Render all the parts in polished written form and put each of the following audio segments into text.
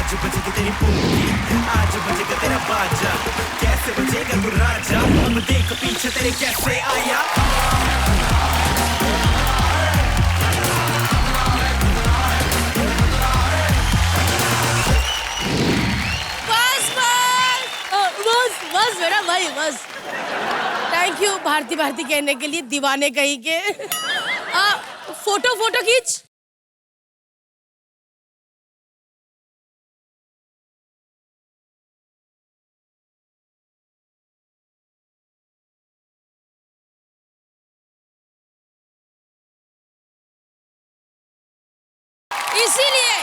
आज बजेगी तेरी पूंगी, आज बजेगा तेरा बाजा, कैसे बजेगा तू राजा, अब देख पीछे तेरे कैसे आया। बस बस बस बस मेरा भाई बस। थैंक यू भारती भारती कहने के लिए, दीवाने कहीं के। फोटो फोटो खींच। इसीलिए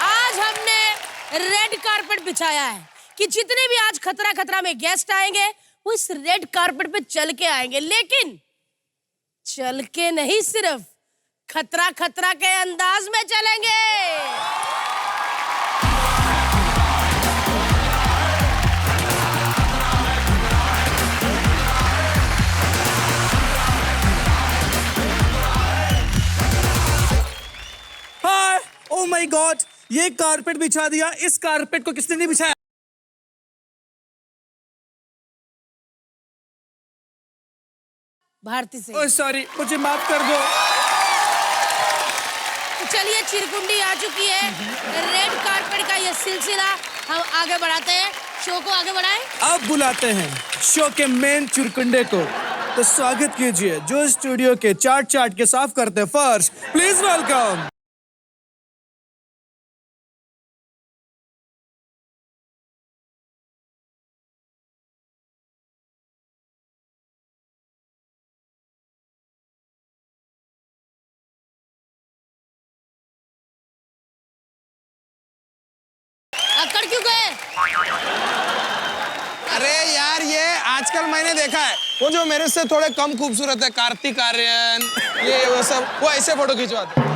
आज हमने रेड कारपेट बिछाया है कि जितने भी आज खतरा खतरा में गेस्ट आएंगे वो इस रेड कारपेट पे चल के आएंगे, लेकिन चल के नहीं, सिर्फ खतरा खतरा के अंदाज में चलेंगे। हाय, ओ माय गॉड, ये कारपेट बिछा दिया। इस कारपेट को किसने नहीं बिछाया? भारती से। ओह सॉरी, मुझे माफ कर दो। तो चलिए, चिरकुंडी आ चुकी है। रेड कारपेट का ये सिलसिला हम आगे बढ़ाते हैं, शो को आगे बढ़ाएं। अब बुलाते हैं शो के मेन चिरकुंडे को। तो स्वागत कीजिए जो स्टूडियो के चाट के साफ करते हैं फर्श। Please welcome. अकड़ क्यों गए? अरे यार, ये आजकल मैंने देखा है, वो जो मेरे से थोड़े कम खूबसूरत है, कार्तिक आर्यन, ये वो सब, वो ऐसे फोटो खिंचवाते हैं।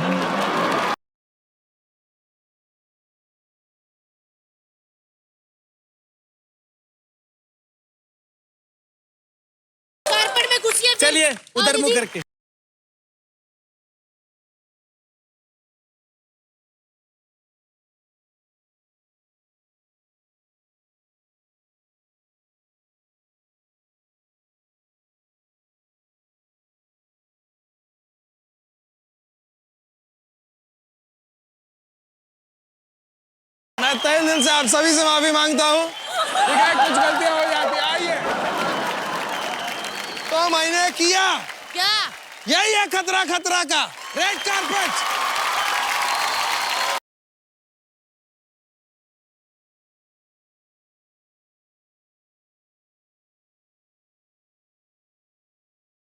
कारपेट में घुसिए फिर। चलिए उधर मुंह करके। मैं तहे दिल से आप सभी से माफी मांगता हूँ, ठीक है, कुछ गलतियां हो जाती हैं। आइए, तो मैंने किया क्या? यही है खतरा खतरा का red carpet.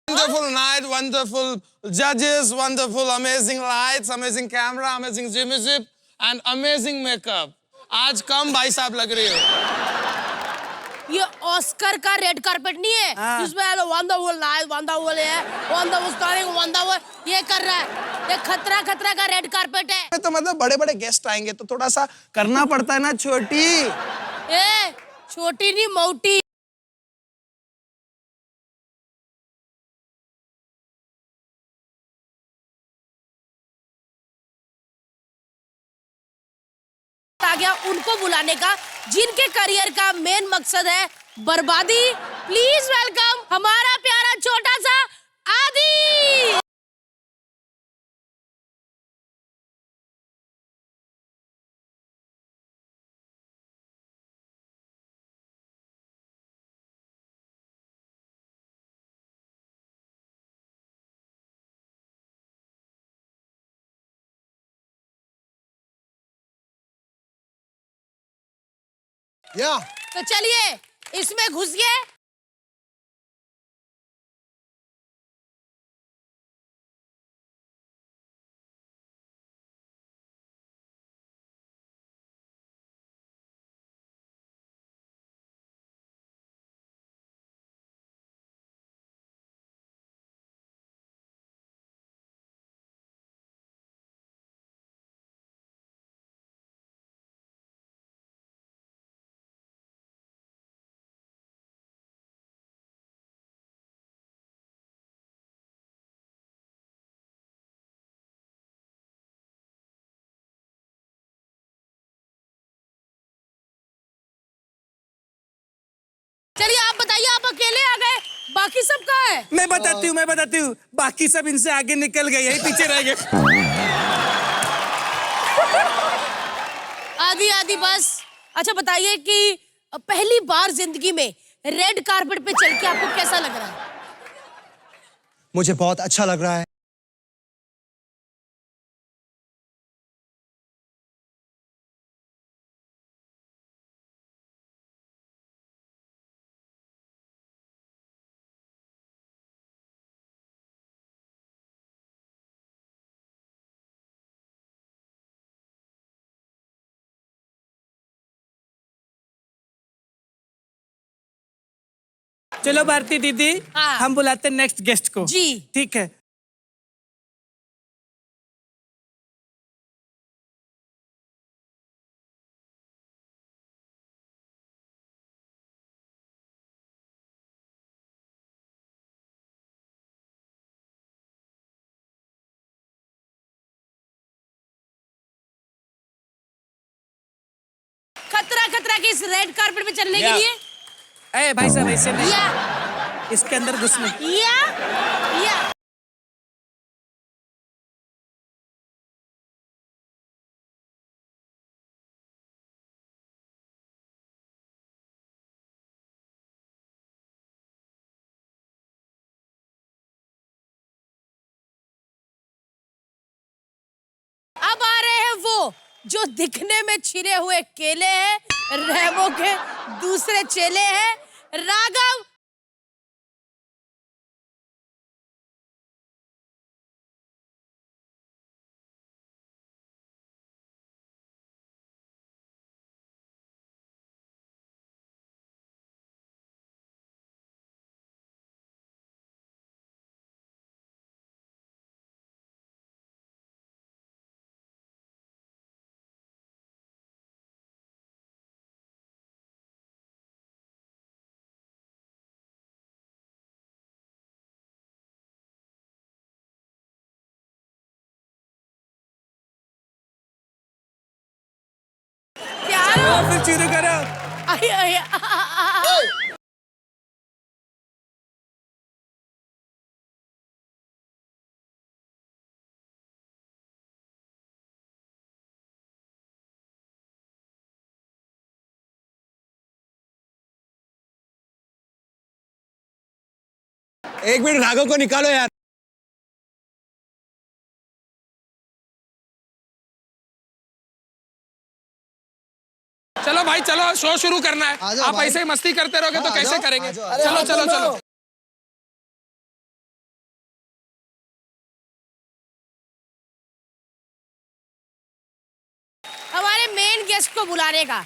Wonderful night, wonderful judges, wonderful, amazing lights, amazing camera, amazing gymnasium and amazing makeup. आज कम भाई साहब लग रही हो। ये ऑस्कर का रेड कारपेट नहीं है जिसमें वंडरफुल लाइट, वंडरफुल है, वंडरफुल स्टारिंग, वंडरफुल ये कर रहा है। ये खतरा खतरा का रेड कारपेट है। तो मतलब बड़े बड़े गेस्ट आएंगे तो थोड़ा सा करना पड़ता है ना छोटी। ए, छोटी नहीं मोटी। आ गया उनको बुलाने का जिनके करियर का मेन मकसद है बर्बादी। प्लीज वेलकम हमारा प्यारा छोटा सा आदि। या तो चलिए इसमें घुसिए। चलिए आप बताइए, आप अकेले आ गए, बाकी सब कहाँ है? मैं बताती हूँ। बाकी सब इनसे आगे निकल गए, यही पीछे रह गए। आधी बस। अच्छा बताइए कि पहली बार जिंदगी में रेड कारपेट पे चल के आपको कैसा लग रहा है? मुझे बहुत अच्छा लग रहा है। चलो भारती दीदी, हाँ। हम बुलाते हैं नेक्स्ट गेस्ट को। जी। ठीक है। खतरा के इस रेड कारपेट पे चलने के या। लिए ए भाई साहब, ऐसे नहीं, या इसके अंदर घुसने। या अब आ रहे हैं वो जो दिखने में छिरे हुए केले हैं, रेमो के दूसरे चेले हैं, राघव। प्यार फिर शुरू करो। एक मिनट, राघव को निकालो यार। चलो भाई चलो, शो शुरू करना है। आ जाओ आप भाई। ऐसे ही मस्ती करते रहोगे तो हाँ, आ कैसे जाओ, करेंगे? आ जाओ, आ जाओ। चलो चलो चलो। हमारे मेन गेस्ट को बुलाने का।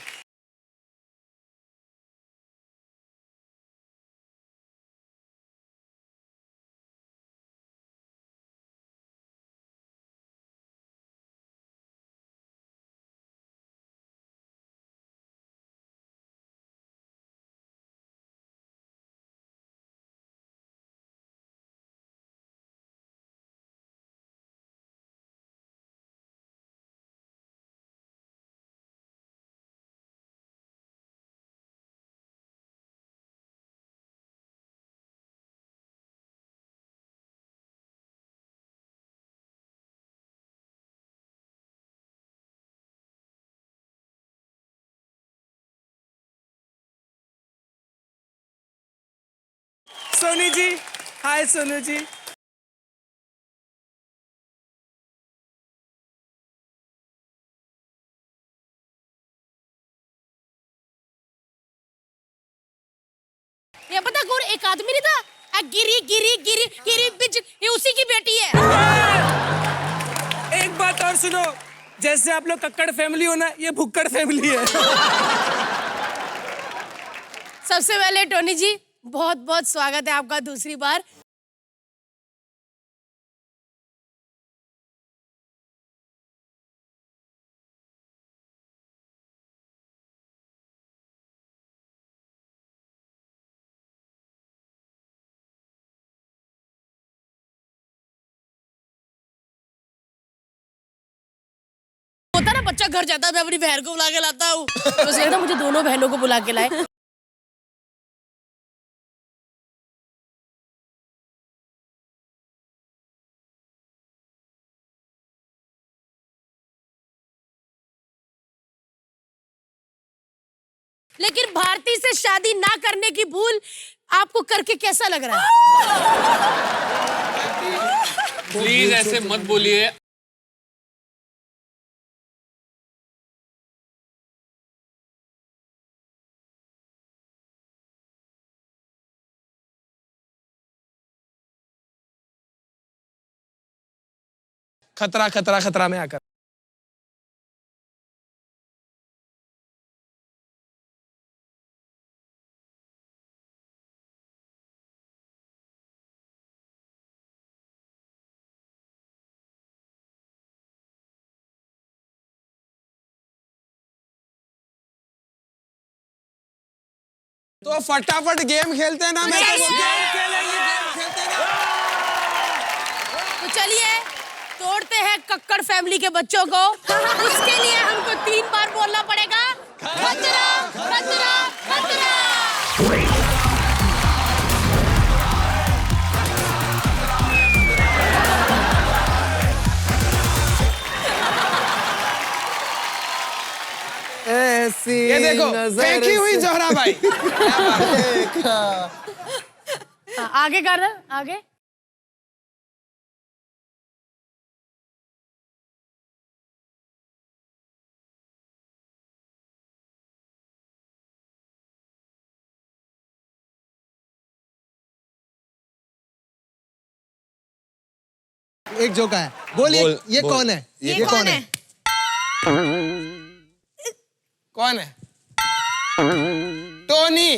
सोनी जी, हाय सोनू जी। ये पता कौन एक आदमी नहीं था? गिरी गिरी गिरी गिरी बिच, ये उसी की बेटी है। एक बात और सुनो, जैसे आप लोग कक्कड़ फैमिली हो ना, ये भुक्कड़ फैमिली है। सबसे पहले टोनी जी, बहुत बहुत स्वागत है आपका दूसरी बार। होता ना, बच्चा घर जाता है, मैं अपनी बहन को बुला के लाता हूँ, तो मुझे दोनों बहनों को बुला के लाए। लेकिन भारती से शादी ना करने की भूल आपको करके कैसा लग रहा है? प्लीज ऐसे मत बोलिए। खतरा खतरा खतरा में आकर तो फटाफट गेम खेलते हैं ना। मैं तो गेम खेलेंगे, गेम खेलते हैं ना। तो चलिए तोड़ते हैं कक्कड़ फैमिली के बच्चों को। उसके लिए हमको 3 बार बोलना पड़ेगा, खतरा खतरा खतरा। ऐसी ये देखो नजर फेंकी हुई से- जोहरा भाई। आगे कर आगे। एक जोका है। बोलिए ये बोल। कौन है? ये कौन है? कौन है? टोनी।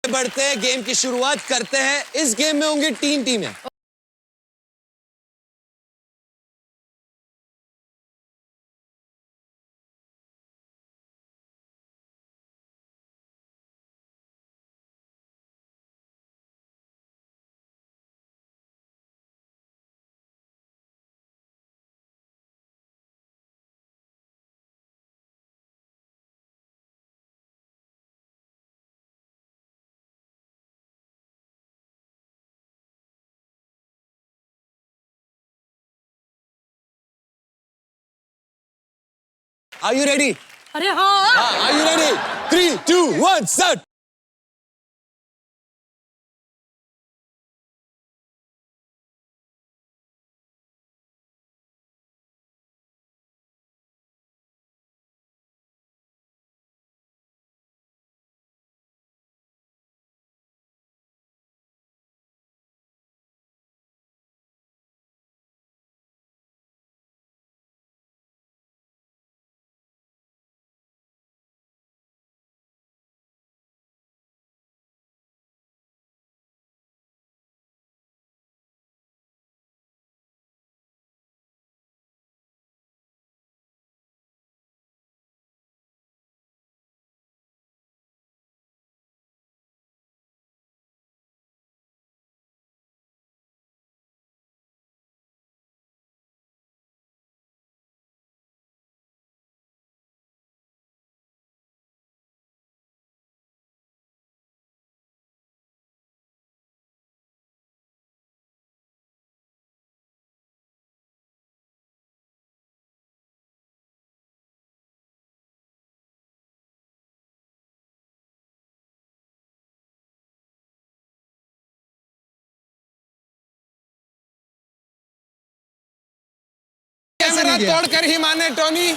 बढ़ते हैं, गेम की शुरुआत करते हैं। इस गेम में होंगी 3 टीमें। Are you ready? अरे हाँ। Are you ready? 3, 2, 1, start. Camera तोड़ कर ही माने टोनी।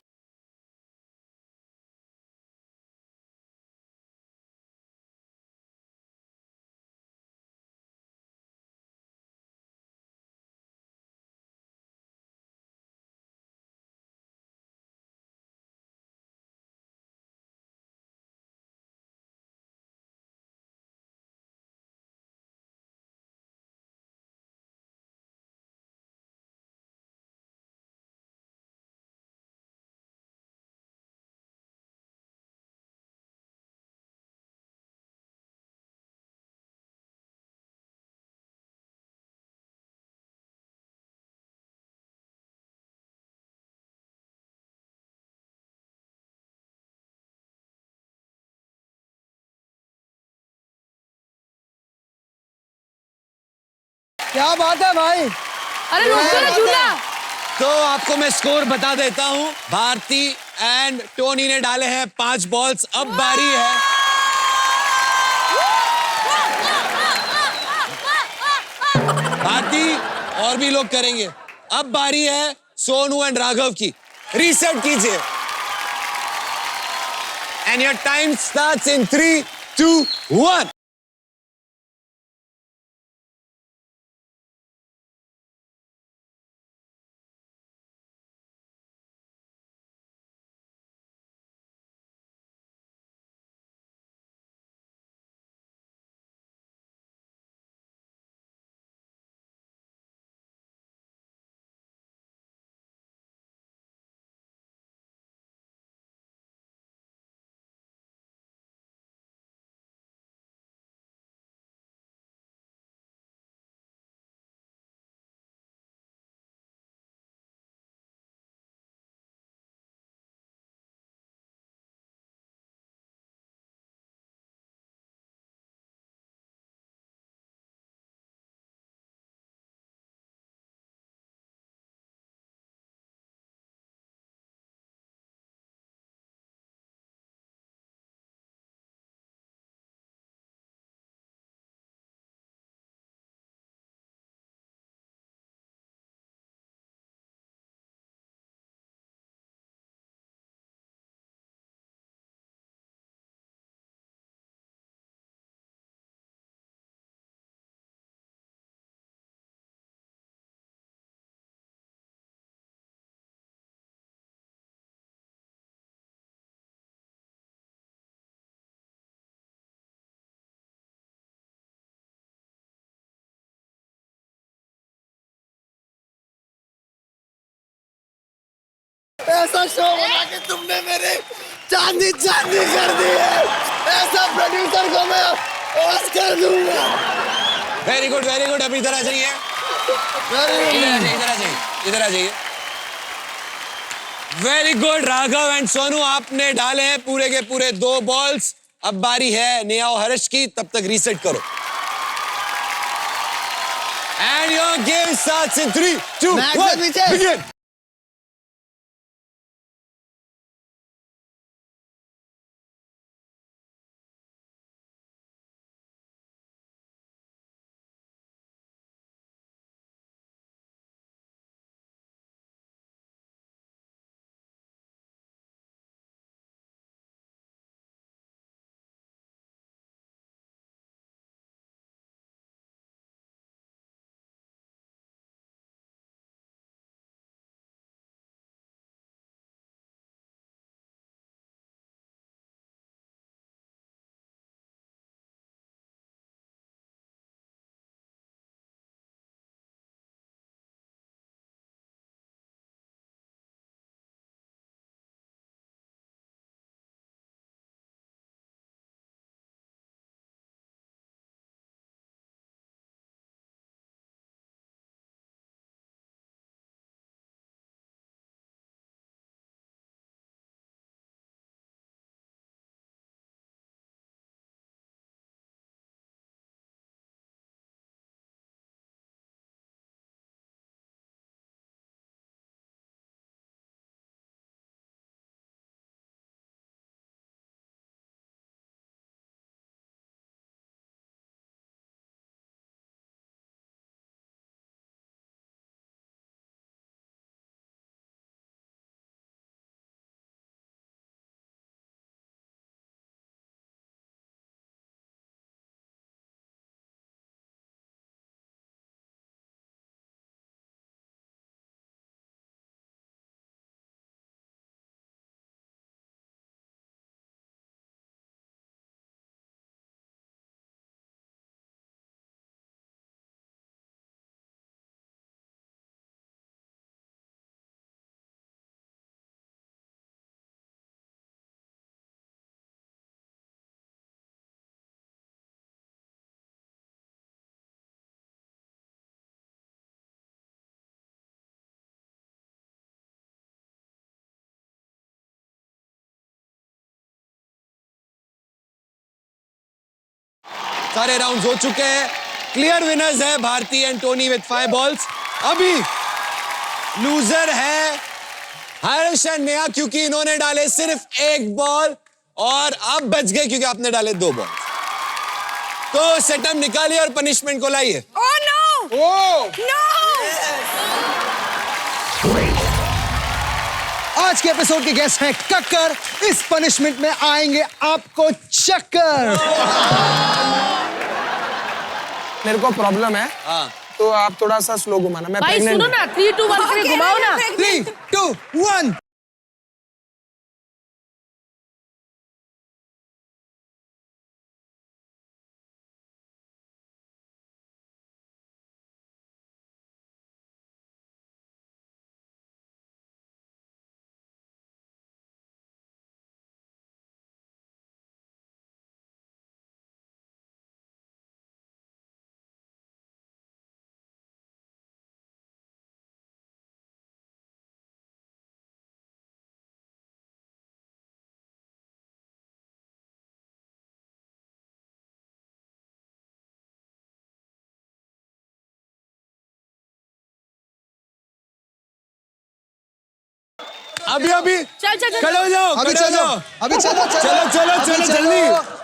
क्या बात है भाई? अरे रुको ना झूला। तो आपको मैं स्कोर बता देता हूं। भारती एंड टोनी ने डाले हैं 5 बॉल्स। अब बारी है भारती, और भी लोग करेंगे। अब बारी है सोनू एंड राघव की। रीसेट कीजिए। And your time starts in 3, 2, 1। ऐसा शो बना के तुमने मेरी चांदी चांदी कर दी है। ऐसा प्रोड्यूसर को मैं ऑस्कर दूंगा। Very good, very good. अब इधर आ जाइए, इधर आ जाइए। Very good Raghav and Sonu, आपने डाले हैं पूरे के पूरे 2 बॉल्स। अब बारी है नेहा और हर्ष की। तब तक रीसेट करो। And your game starts in 3, 2, 1 begin. सारे राउंड्स हो चुके हैं। क्लियर विनर्स है Bharti and Tony with 5 balls. अभी लूजर है हर्ष और नेहा क्योंकि इन्होंने डाले सिर्फ एक बॉल और अब बच गए क्योंकि आपने डाले 2 बॉल। तो सेटअप निकालिए और पनिशमेंट को लाइए। Oh no! No! आज के एपिसोड के गेस्ट हैं कक्कर। इस पनिशमेंट में आएंगे आपको चक्कर। मेरे को प्रॉब्लम है तो आप थोड़ा सा स्लो घुमाना। मैं भाई pregnant सुनो हूँ। ना 3, 2, 1 करके घुमाओ ना। 3, 2, 1। अभी अभी चल चल चल। खड़े हो जाओ, अभी खड़े हो चलो, जाओ। अभी चलो, चलो, चलो, अभी चलो, जल्दी।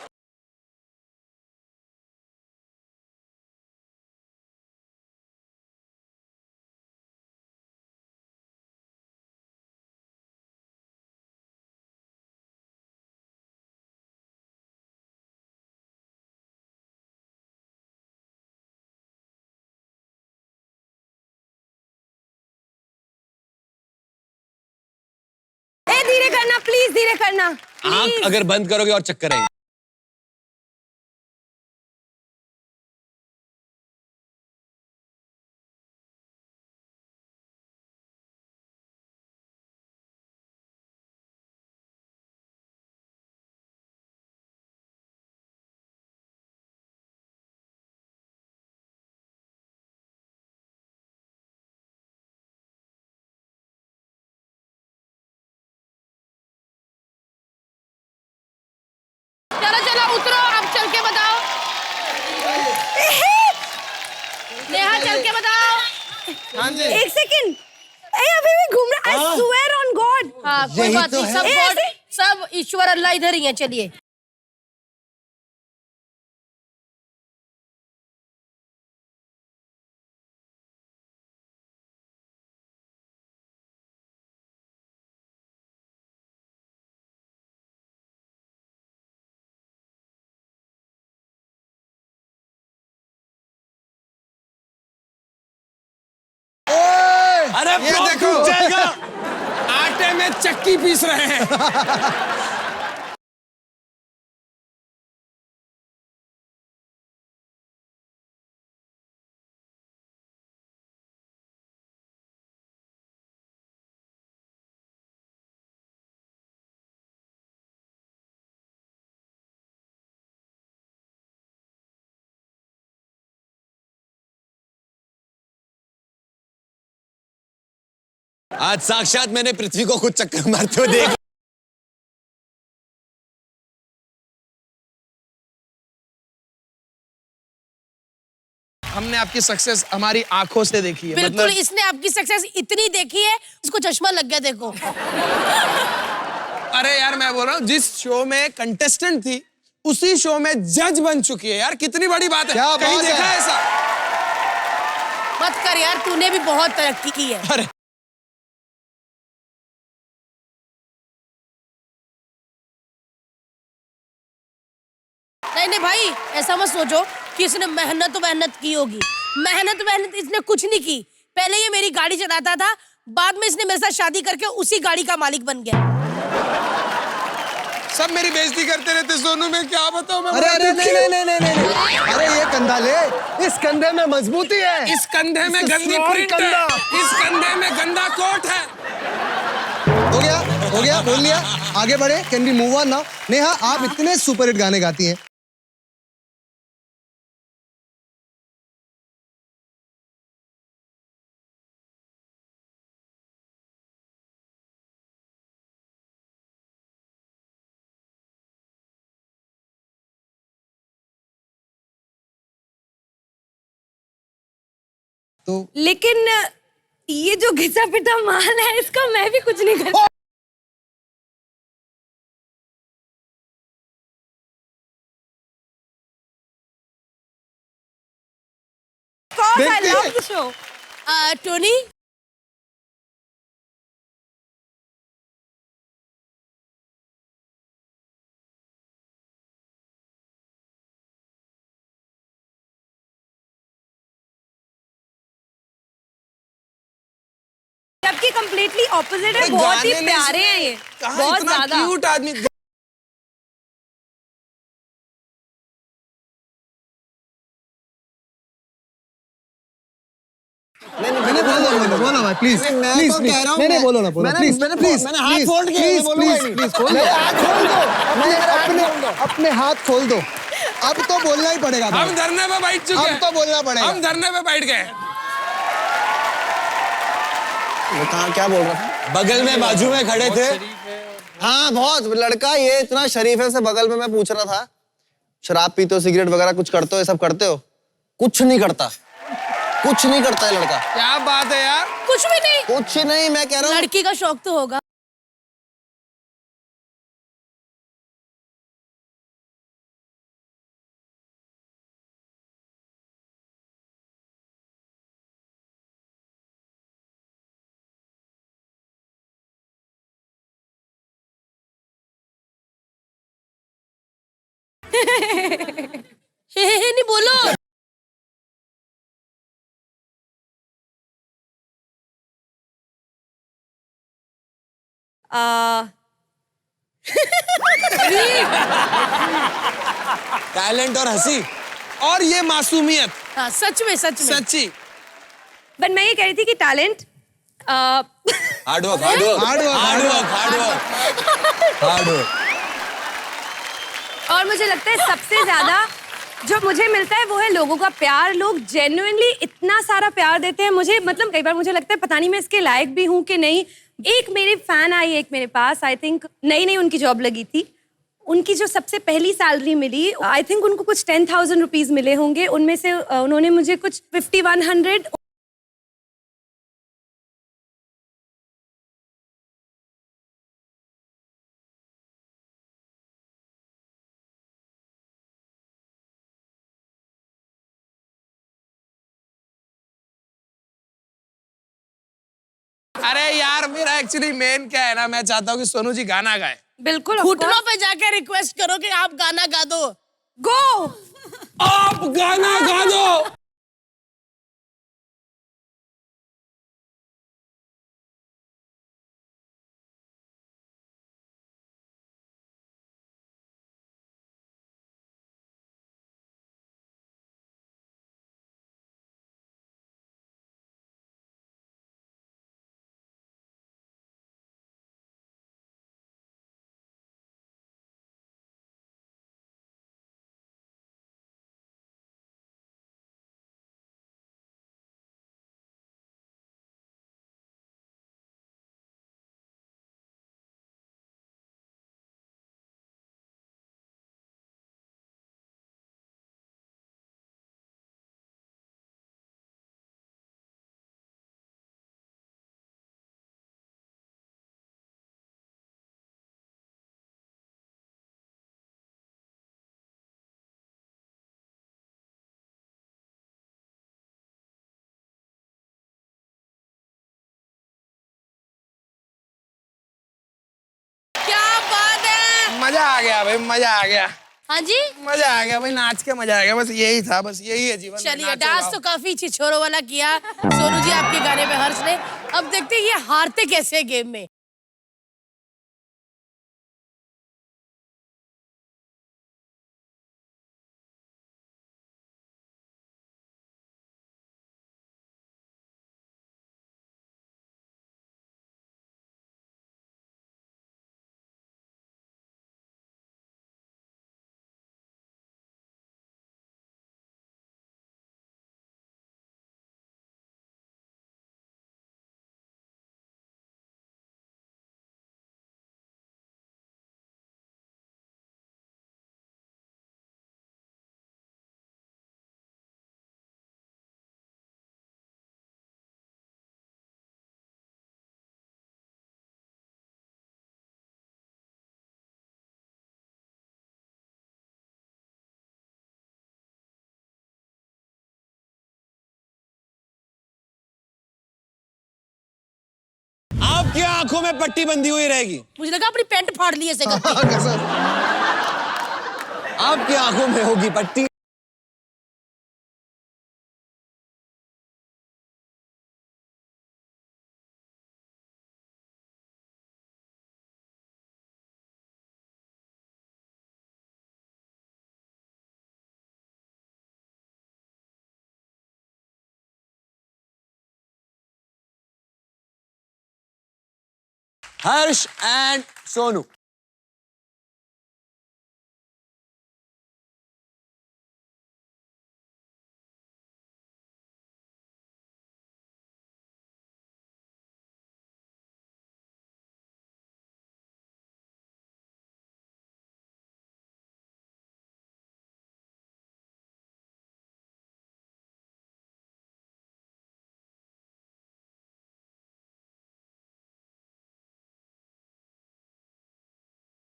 ए धीरे करना प्लीज, धीरे करना। आंख अगर बंद करोगे और चक्कर आएंगे। चलो चलो उतरो, अब चल के बताओ। नेहा चल के बताओ। हाँ जी। एक सेकंड, अभी भी घूम रहा। I swear on God. हाँ कोई बात नहीं, सब गॉड, सब ईश्वर अल्लाह इधर ही है। चलिए अरे ये prop देखो। टूट जाएगा। आटे में चक्की पीस रहे हैं। आज साक्षात मैंने पृथ्वी को खुद चक्कर मारते हुए देखा। हमने आपकी सक्सेस हमारी आंखों से देखी है। बिल्कुल, इसने आपकी सक्सेस इतनी देखी है उसको चश्मा लग गया। देखो अरे यार मैं बोल रहा हूँ जिस शो में कंटेस्टेंट थी उसी शो में जज बन चुकी है यार। कितनी बड़ी बात है। क्या कहीं बात देखा है? है ऐसा? मत कर यार, तूने भी बहुत तरक्की की है। अरे नहीं नहीं भाई, ऐसा मत सोचो कि इसने मेहनत की होगी। मेहनत इसने कुछ नहीं की। पहले ये मेरी गाड़ी चलाता था, बाद में इसने मेरे साथ शादी करके उसी गाड़ी का मालिक बन गया। सब मेरी बेइज्जती करते रहते सोनू, में क्या बताऊं मैं। अरे अरे नहीं नहीं नहीं नहीं नहीं। अरे ये कंधा ले, इस कंधे में मजबूती है। इस कंधे में गंदी strong प्रिंट है। कंधा। इस कंधे में गंदा कोट है। हो गया, बोल लिया। आगे बढ़े, can be move on now. Neha, आप इतने सुपर हिट गाने गाती हैं। तो लेकिन ये जो घिसा पिटा माल है इसका मैं भी कुछ नहीं कर I love the show. Tony जबकि कंप्लीटली ऑपोजिट है, बहुत ही प्यारे हैं ये, बहुत ज्यादा क्यूट आदमी। मैंने बोलो भाई प्लीज प्लीज मैंने बोलो ना बोलो प्लीज प्लीज मैंने हाथ फोल्ड किया प्लीज खोल दो हाथ खोल दो अपने हाथ खोल दो। अब तो बोलना ही पड़ेगा। हम धरने पे बैठ चुके हैं। अब तो बोलना पड़ेगा। हम धरने पे बैठ गए। कहाँ क्या बोल रहा था? बगल में बाजू में खड़े थे। हाँ बहुत लड़का ये इतना शरीफ है, से बगल में मैं पूछ रहा था शराब पीते हो, सिगरेट वगैरह कुछ करते हो, ये सब करते हो? कुछ नहीं करता, कुछ नहीं करता है लड़का। क्या बात है यार, कुछ भी नहीं। कुछ नहीं, मैं कह रहा हूँ लड़की का शौक तो होगा। नहीं बोलो। टैलेंट और हंसी और ये मासूमियत। हाँ, सच में सच्ची। बट मैं ये कह रही थी कि talent hard work hard work hard work hard work hard work. और मुझे लगता है सबसे ज्यादा जो मुझे मिलता है वो है लोगों का प्यार। लोग जेन्युइनली इतना सारा प्यार देते हैं मुझे, मतलब कई बार मुझे लगता है पता नहीं मैं इसके लायक भी हूँ कि नहीं। एक मेरी फैन आई, एक मेरे पास, आई थिंक नई उनकी जॉब लगी थी, उनकी जो सबसे पहली सैलरी मिली, आई थिंक उनको कुछ 10,000 रुपीज मिले होंगे, उनमें से उन्होंने मुझे कुछ 5100 अरे यार मेरा एक्चुअली मेन क्या है ना, मैं चाहता हूँ कि सोनू जी गाना गाए। बिल्कुल घुटनों पे जाके रिक्वेस्ट करो कि आप गाना गा दो। गो आप गाना गा दो। क्या बात है, मजा आ गया भाई, मजा आ गया। हाँ जी, मजा आ गया भाई, नाच के मजा आ गया। बस यही था, बस यही है जीवन में। चलिए नाचो, डांस गाओ। तो काफी छिछोरों वाला किया सोनू जी आपके गाने पे हर्ष ने। अब देखते हैं ये हारते कैसे गेम में। आंखों में पट्टी बंधी हुई रहेगी। मुझे लगा अपनी पैंट फाड़ ली ऐसे करके। आपकी आंखों में होगी पट्टी। हर्ष एंड सोनू।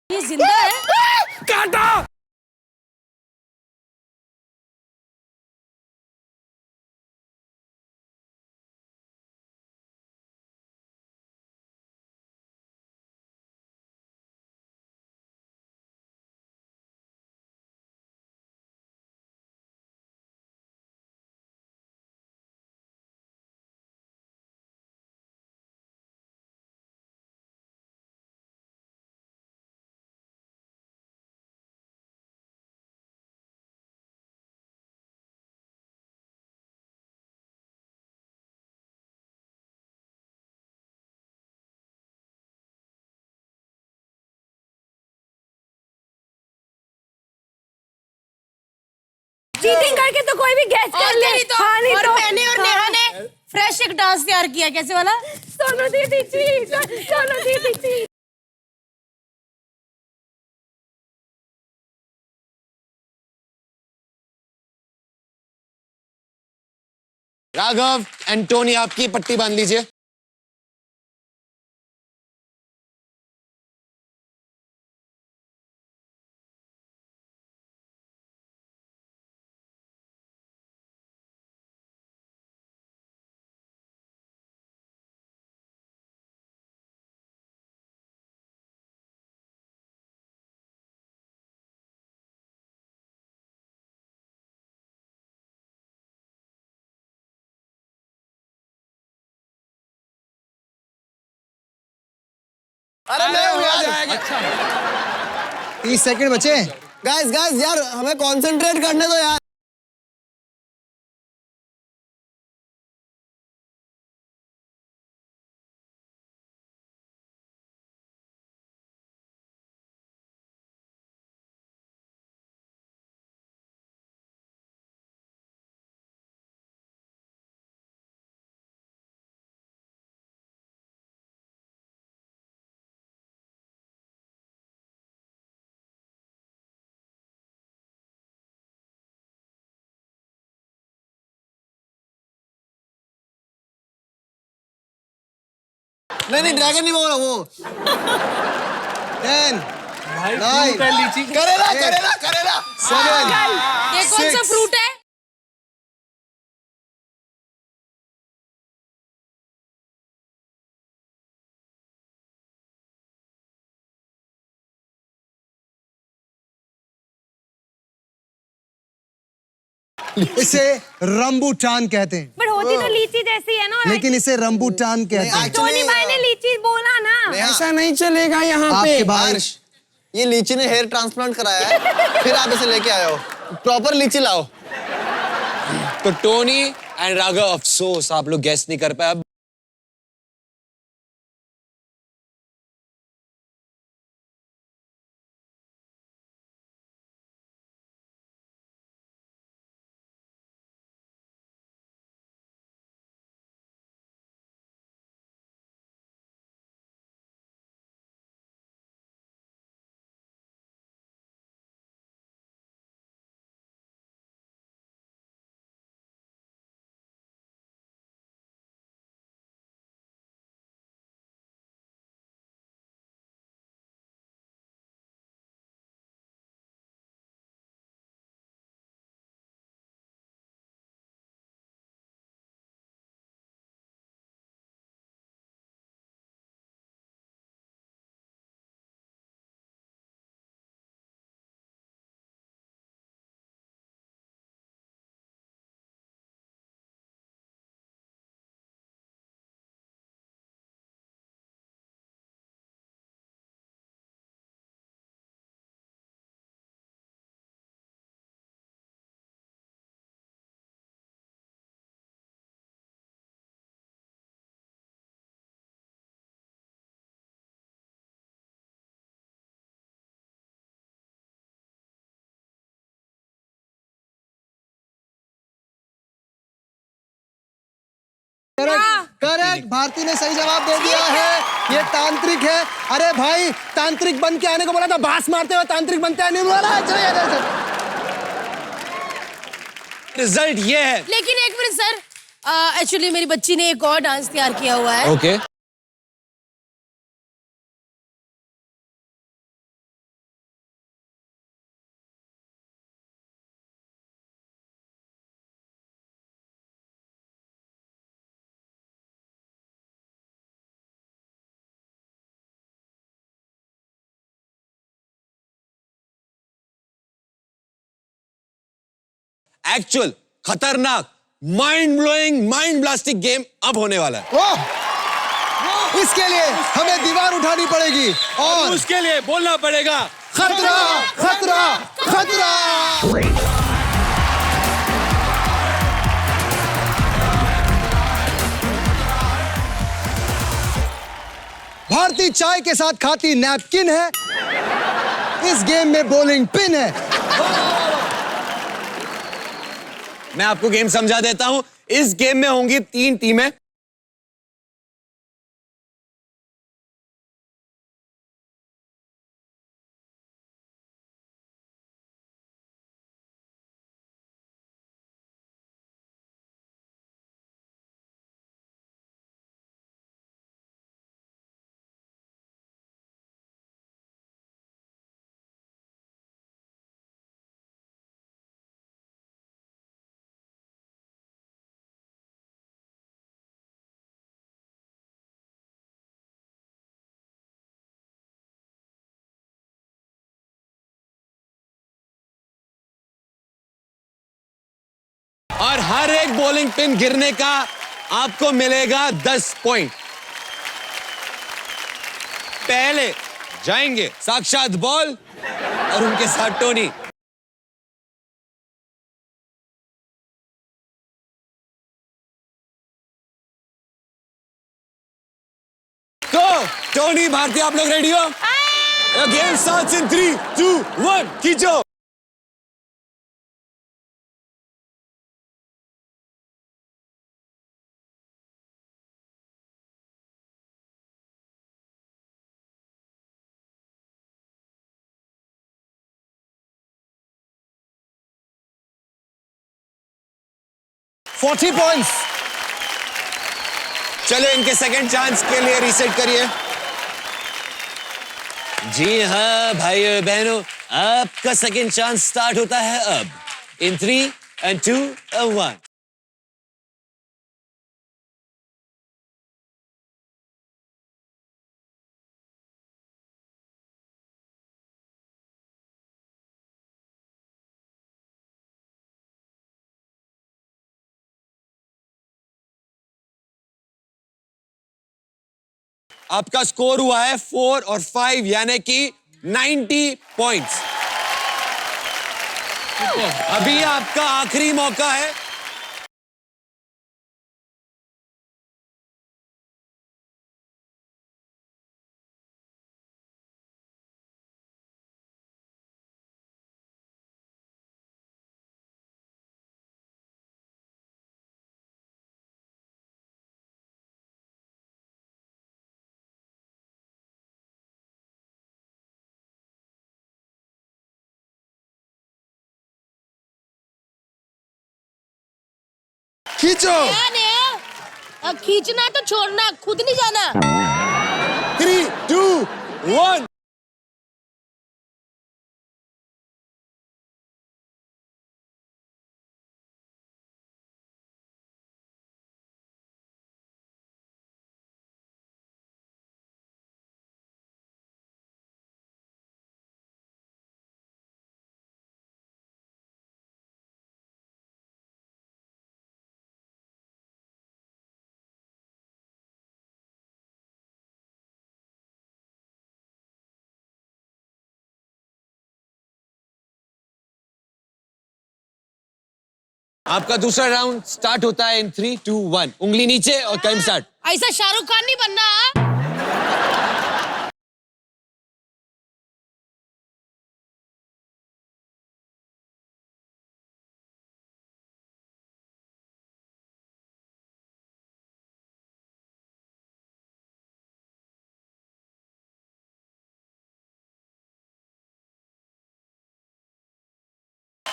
ये जिंदा है? काटा। चीटिंग करके तो कोई भी गैस कर ले। हाँ, नहीं और तो मैंने और नेहा ने फ्रेश एक डांस तैयार किया। कैसे वाला? सोनू दीदी चीट, सोनू दीदी चीट। राघव एंड टोनी, आपकी पट्टी बांध लीजिए। अरे मैं हूँ यार। अच्छा 30 सेकंड बचे। गाइस गाइस यार हमें कंसंट्रेट करने दो यार। नहीं ड्रैगन नहीं बोल रहा वो। 10 भाई 9 फ्रूट है, लीची। करेला 7 ये कौन सा फ्रूट है? इसे रंबूटान कहते हैं। पर होती तो लीची जैसी है ना। लेकिन इसे रंबूटान कहते हैं। टोनी भाई ने लीची बोला ना। ऐसा नहीं चलेगा यहाँ पे। आपके भाई ये लीची ने हेयर ट्रांसप्लांट कराया है, फिर आप इसे लेके आए हो। प्रॉपर लीची लाओ। तो टोनी एंड राघव, अफसोस आप लोग गेस नहीं कर पाए। अब करेक्ट, भारती ने सही जवाब दे दिया है। ये तांत्रिक है। अरे भाई, तांत्रिक बन के आने को बोला था, बांस मारते हुए तांत्रिक बनते हैं नहीं बोला। रिजल्ट ये है। लेकिन एक मिनट सर, एक्चुअली मेरी बच्ची ने एक और डांस तैयार किया हुआ है। ओके एक्चुअल खतरनाक mind blowing mind blasting game अब होने वाला है। ओह, इसके लिए हमें दीवार उठानी पड़ेगी और उसके लिए बोलना पड़ेगा खतरा खतरा खतरा। भारती चाय के साथ खाती नैपकिन है, इस गेम में बॉलिंग पिन है। मैं आपको गेम समझा देता हूं। इस गेम में होंगी 3 टीमें। और हर एक बॉलिंग पिन गिरने का आपको मिलेगा 10 पॉइंट। पहले जाएंगे साक्षात बॉल और उनके साथ टोनी। तो टोनी भारती, आप लोग रेडी हो? गेम स्टार्ट्स इन 3, 2, 1, खींचो। $40 पॉइंट्स। चलो इनके सेकंड चांस के लिए रीसेट करिए। जी हाँ भाइयों बहनों, आपका सेकंड चांस स्टार्ट होता है अब इन 3 and 2 and 1। आपका स्कोर हुआ है 4 और 5 यानी कि 90 पॉइंट्स। अभी आपका आखिरी मौका है। खींचो। अब खींचना तो छोड़ना, खुद नहीं जाना। 3, 2, 1। आपका दूसरा राउंड स्टार्ट होता है इन 3, 2, 1। उंगली नीचे और टाइम स्टार्ट। ऐसा शाहरुख खान नहीं बनना।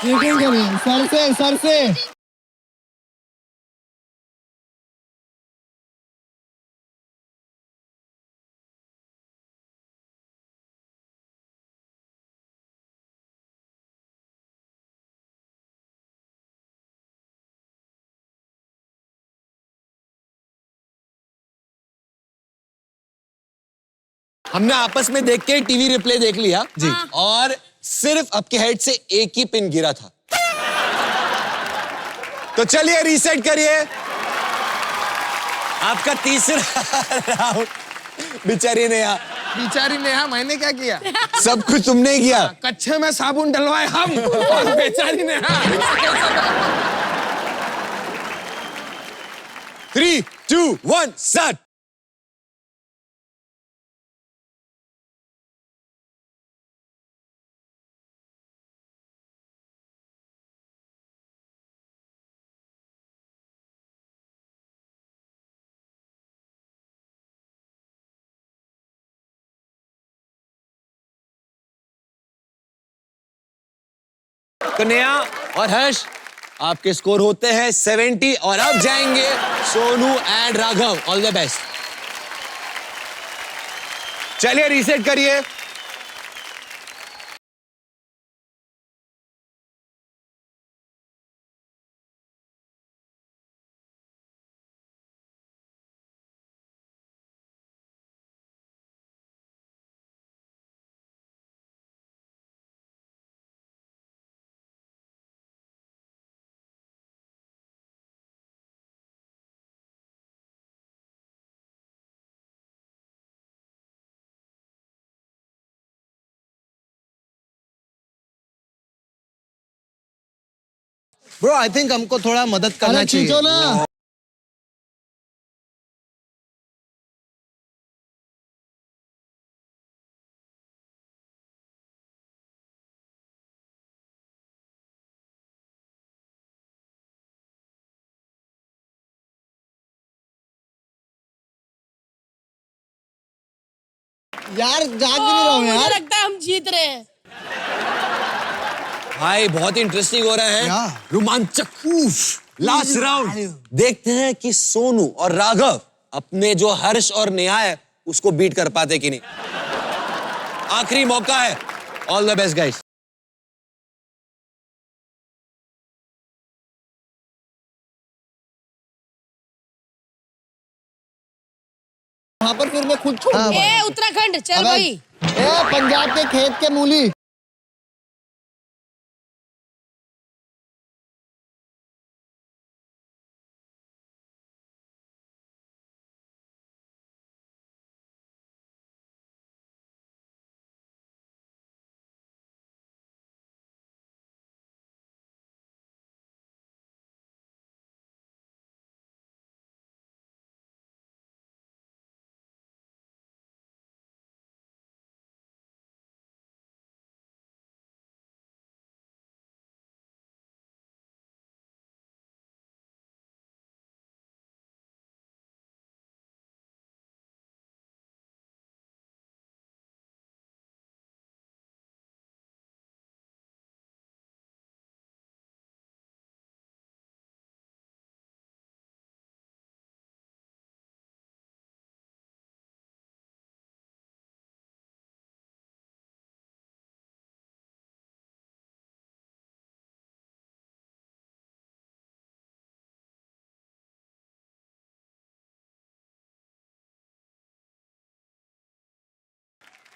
चीटिंग करिए सर से हमने आपस में देख के टीवी रिप्ले देख लिया जी और सिर्फ आपके हेड से एक ही पिन गिरा था। तो चलिए रीसेट करिए। आपका तीसरा राउंड। बेचारी नेहा मैंने क्या किया? सब कुछ तुमने ही किया। कच्चे में साबुन डलवाए हम और बेचारी नेहा। 3, 2, 1 स्टार्ट। तो नेहा और हर्ष आपके स्कोर होते हैं 70 और अब जाएंगे Sonu and Raghav. All the best. चलिए रीसेट करिए। ब्रो आई थिंक हमको थोड़ा मदद करना चाहिए। खींचो ना यार जाग नहीं रहा हूँ मुझे यार। लगता है हम जीत रहे हैं। भाई बहुत इंटरेस्टिंग हो रहा है, रोमांचक। लास्ट राउंड देखते हैं कि सोनू और राघव अपने जो हर्ष और नेहा है उसको बीट कर पाते कि नहीं। आखिरी मौका है। All the best guys. यहाँ पर फिर मैं खुद छोड़ दूंगा। ए उत्तराखंड चल भाई। ए पंजाब के खेत के मूली।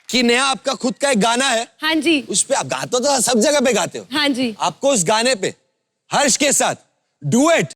कि नेहा आपका खुद का एक गाना है। हाँ जी। उस पे आप गाते हो तो सब जगह पे गाते हो। हाँ जी। आपको उस गाने पे हर्ष के साथ डुएट